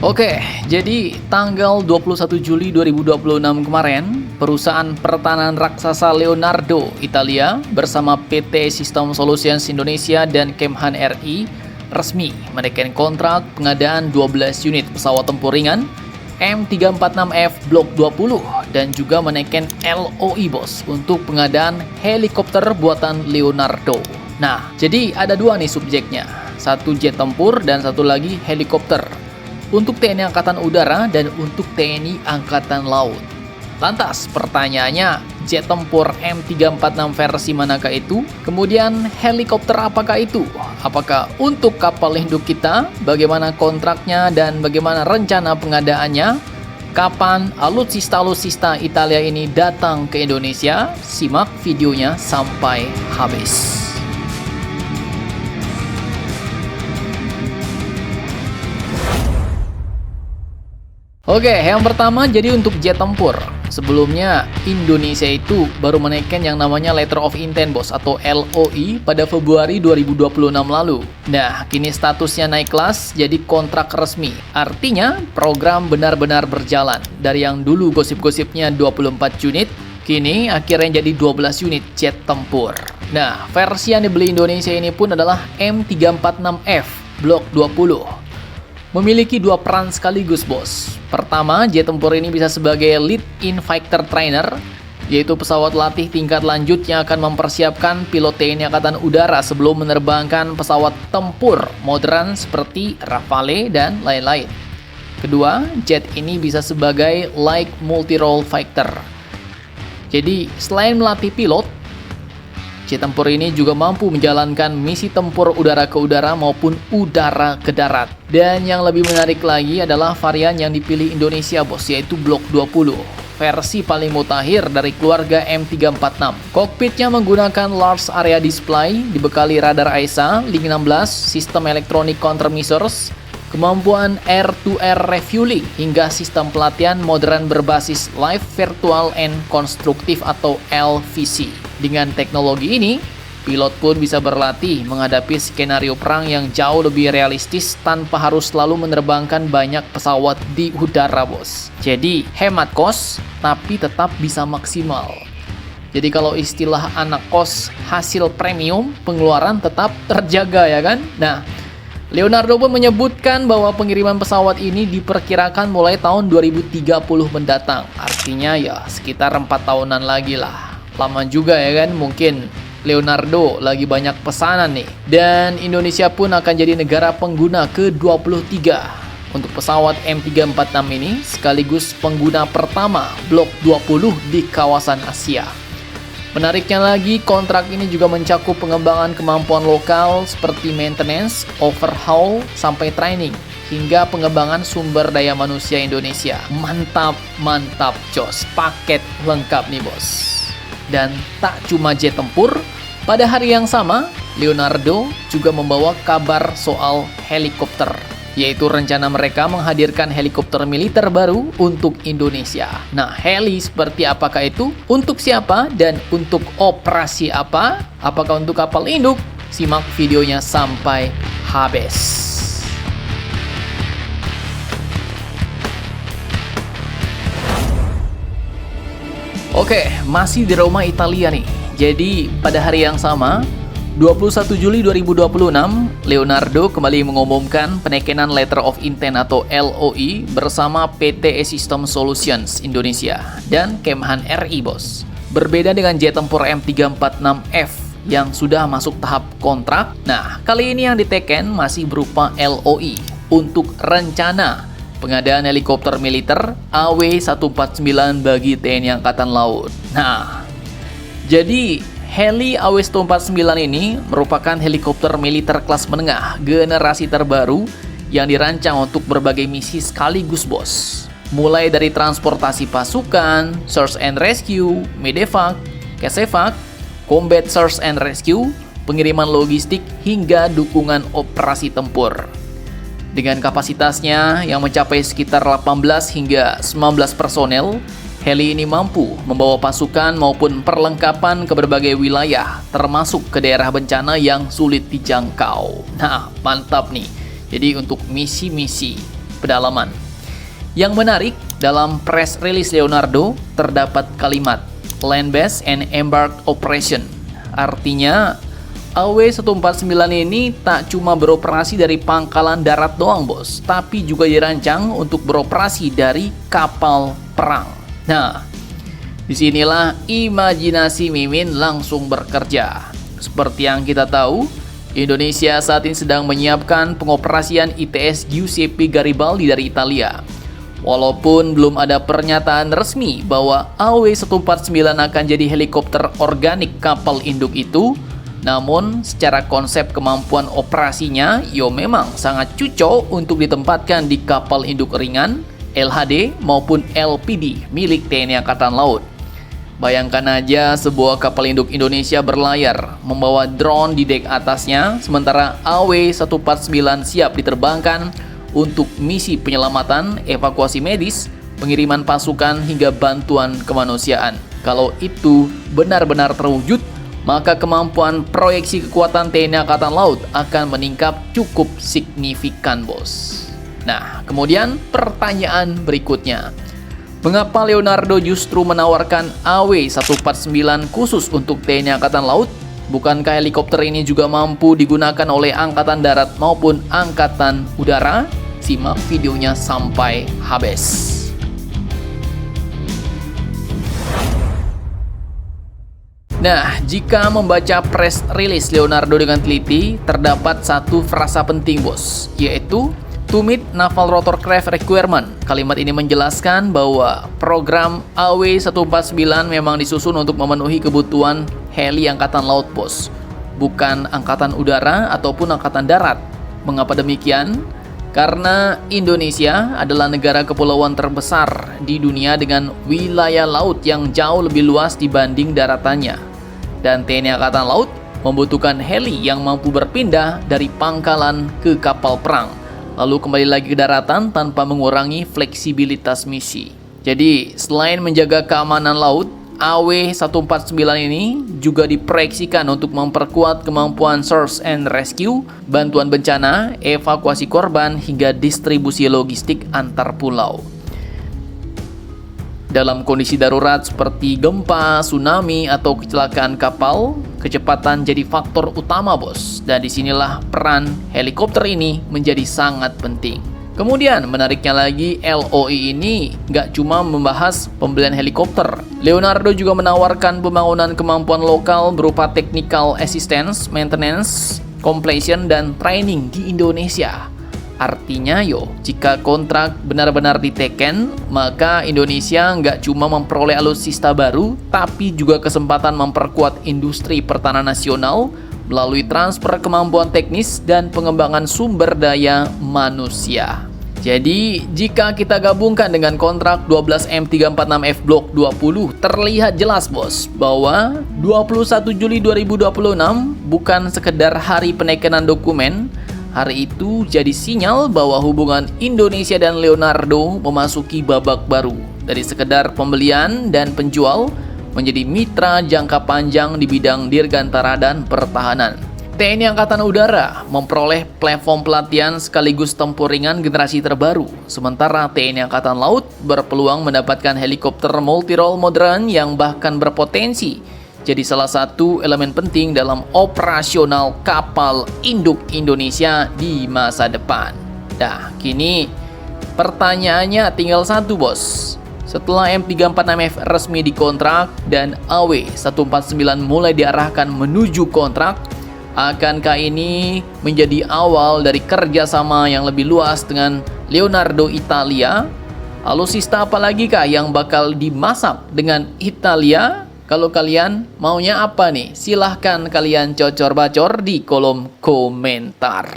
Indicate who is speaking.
Speaker 1: Oke, jadi tanggal 21 Juli 2026 kemarin, perusahaan pertahanan raksasa Leonardo Italia bersama PT System Solutions Indonesia dan Kemhan RI resmi menaikkan kontrak pengadaan 12 unit pesawat tempur ringan M346F Block 20 dan juga menaikkan LOI bos untuk pengadaan helikopter buatan Leonardo. Nah, jadi ada dua nih subjeknya, satu jet tempur dan satu lagi helikopter. Untuk TNI Angkatan Udara dan untuk TNI Angkatan Laut. Lantas pertanyaannya, jet tempur M346 versi manakah itu? Kemudian helikopter apakah itu? Apakah untuk kapal induk kita? Bagaimana kontraknya dan bagaimana rencana pengadaannya? Kapan alutsista-alutsista Italia ini datang ke Indonesia? Simak videonya sampai habis. Oke, yang pertama jadi untuk jet tempur. Sebelumnya, Indonesia itu baru menaikkan yang namanya Letter of Intent bos atau LOI pada Februari 2026 lalu. Nah, kini statusnya naik kelas jadi kontrak resmi. Artinya, program benar-benar berjalan. Dari yang dulu gosip-gosipnya 24 unit, kini akhirnya jadi 12 unit jet tempur. Nah, versi yang dibeli Indonesia ini pun adalah M346F Block 20. Memiliki dua peran sekaligus bos. Pertama, jet tempur ini bisa sebagai lead in fighter trainer, yaitu pesawat latih tingkat lanjut yang akan mempersiapkan pilot TNI Angkatan Udara sebelum menerbangkan pesawat tempur modern seperti Rafale dan lain-lain. Kedua, jet ini bisa sebagai light multi-role fighter. Jadi, selain melatih pilot, jet tempur ini juga mampu menjalankan misi tempur udara ke udara maupun udara ke darat. Dan yang lebih menarik lagi adalah varian yang dipilih Indonesia bos, yaitu Block 20. Versi paling mutakhir dari keluarga M346. Kokpitnya menggunakan large area display, dibekali radar AESA, Link 16, sistem electronic countermeasures, kemampuan air-to-air refueling, hingga sistem pelatihan modern berbasis live virtual and constructive atau LVC. Dengan teknologi ini, pilot pun bisa berlatih menghadapi skenario perang yang jauh lebih realistis tanpa harus selalu menerbangkan banyak pesawat di udara bos. Jadi hemat kos, tapi tetap bisa maksimal. Jadi kalau istilah anak kos hasil premium, pengeluaran tetap terjaga ya kan? Nah, Leonardo pun menyebutkan bahwa pengiriman pesawat ini diperkirakan mulai tahun 2030 mendatang. Artinya ya sekitar 4 tahunan lagi lah. Lama juga ya kan, mungkin Leonardo lagi banyak pesanan nih. Dan Indonesia pun akan jadi negara pengguna ke-23 untuk pesawat M346 ini, sekaligus pengguna pertama Block 20 di kawasan Asia. Menariknya lagi, kontrak ini juga mencakup pengembangan kemampuan lokal seperti maintenance, overhaul, sampai training, hingga pengembangan sumber daya manusia Indonesia. Mantap, mantap, jos. Paket lengkap nih bos. Dan tak cuma jet tempur, pada hari yang sama, Leonardo juga membawa kabar soal helikopter, yaitu rencana mereka menghadirkan helikopter militer baru untuk Indonesia. Nah, heli seperti apakah itu? Untuk siapa? Dan untuk operasi apa? Apakah untuk kapal induk? Simak videonya sampai habis. Oke, masih di Roma, Italia nih. Jadi, pada hari yang sama, 21 Juli 2026, Leonardo kembali mengumumkan penaikan Letter of Intent atau LOI bersama PT System Solutions Indonesia dan Kemhan RI, bos. Berbeda dengan jet tempur M346F yang sudah masuk tahap kontrak, nah, kali ini yang diteken masih berupa LOI untuk rencana pengadaan helikopter militer AW149 bagi TNI Angkatan Laut. Nah, jadi heli AW149 ini merupakan helikopter militer kelas menengah generasi terbaru yang dirancang untuk berbagai misi sekaligus bos. Mulai dari transportasi pasukan, search and rescue, medevac, casevac, combat search and rescue, pengiriman logistik, hingga dukungan operasi tempur. Dengan kapasitasnya yang mencapai sekitar 18 hingga 19 personel, heli ini mampu membawa pasukan maupun perlengkapan ke berbagai wilayah, termasuk ke daerah bencana yang sulit dijangkau. Nah, mantap nih. Jadi untuk misi-misi pedalaman. Yang menarik, dalam press release Leonardo terdapat kalimat Land Based and Embarked Operation. Artinya, AW149 ini tak cuma beroperasi dari pangkalan darat doang, bos, tapi juga dirancang untuk beroperasi dari kapal perang. Nah, disinilah imajinasi Mimin langsung bekerja. Seperti yang kita tahu, Indonesia saat ini sedang menyiapkan pengoperasian ITS Giuseppe Garibaldi dari Italia. Walaupun belum ada pernyataan resmi bahwa AW149 akan jadi helikopter organik kapal induk itu, namun secara konsep kemampuan operasinya, memang sangat cocok untuk ditempatkan di kapal induk ringan, LHD maupun LPD milik TNI Angkatan Laut. Bayangkan aja sebuah kapal induk Indonesia berlayar, membawa drone di dek atasnya, sementara AW149 siap diterbangkan untuk misi penyelamatan, evakuasi medis, pengiriman pasukan, hingga bantuan kemanusiaan. Kalau itu benar-benar terwujud, maka kemampuan proyeksi kekuatan TNI Angkatan Laut akan meningkat cukup signifikan, bos. Nah, kemudian pertanyaan berikutnya. Mengapa Leonardo justru menawarkan AW149 khusus untuk TNI Angkatan Laut? Bukankah helikopter ini juga mampu digunakan oleh Angkatan Darat maupun Angkatan Udara? Simak videonya sampai habis. Nah, jika membaca press release Leonardo dengan teliti, terdapat satu frasa penting, bos, yaitu to meet Naval Rotorcraft Requirement. Kalimat ini menjelaskan bahwa program AW149 memang disusun untuk memenuhi kebutuhan heli Angkatan Laut, bos, bukan Angkatan Udara ataupun Angkatan Darat. Mengapa demikian? Karena Indonesia adalah negara kepulauan terbesar di dunia dengan wilayah laut yang jauh lebih luas dibanding daratannya. Dan TNI Angkatan Laut membutuhkan heli yang mampu berpindah dari pangkalan ke kapal perang, lalu kembali lagi ke daratan tanpa mengurangi fleksibilitas misi. Jadi, selain menjaga keamanan laut, AW149 ini juga diproyeksikan untuk memperkuat kemampuan search and rescue, bantuan bencana, evakuasi korban, hingga distribusi logistik antar pulau. Dalam kondisi darurat seperti gempa, tsunami, atau kecelakaan kapal, kecepatan jadi faktor utama, bos. Dan disinilah peran helikopter ini menjadi sangat penting. Kemudian menariknya lagi, LOI ini nggak cuma membahas pembelian helikopter. Leonardo juga menawarkan pembangunan kemampuan lokal berupa technical assistance, maintenance, completion, dan training di Indonesia. Artinya jika kontrak benar-benar diteken, maka Indonesia nggak cuma memperoleh alutsista baru, tapi juga kesempatan memperkuat industri pertahanan nasional melalui transfer kemampuan teknis dan pengembangan sumber daya manusia. Jadi, jika kita gabungkan dengan kontrak 12 M346F Block 20, terlihat jelas, bos, bahwa 21 Juli 2026 bukan sekedar hari penekenan dokumen. Hari itu jadi sinyal bahwa hubungan Indonesia dan Leonardo memasuki babak baru. Dari sekedar pembelian dan penjual menjadi mitra jangka panjang di bidang dirgantara dan pertahanan. TNI Angkatan Udara memperoleh platform pelatihan sekaligus tempur ringan generasi terbaru. Sementara TNI Angkatan Laut berpeluang mendapatkan helikopter multirole modern yang bahkan berpotensi jadi salah satu elemen penting dalam operasional kapal induk Indonesia di masa depan. Nah, kini pertanyaannya tinggal satu, bos. Setelah M346F resmi dikontrak dan AW149 mulai diarahkan menuju kontrak, akankah ini menjadi awal dari kerjasama yang lebih luas dengan Leonardo Italia? Alutsista apalagi kah yang bakal dimasak dengan Italia? Kalau kalian maunya apa nih? Silahkan kalian cocor-bacor di kolom komentar.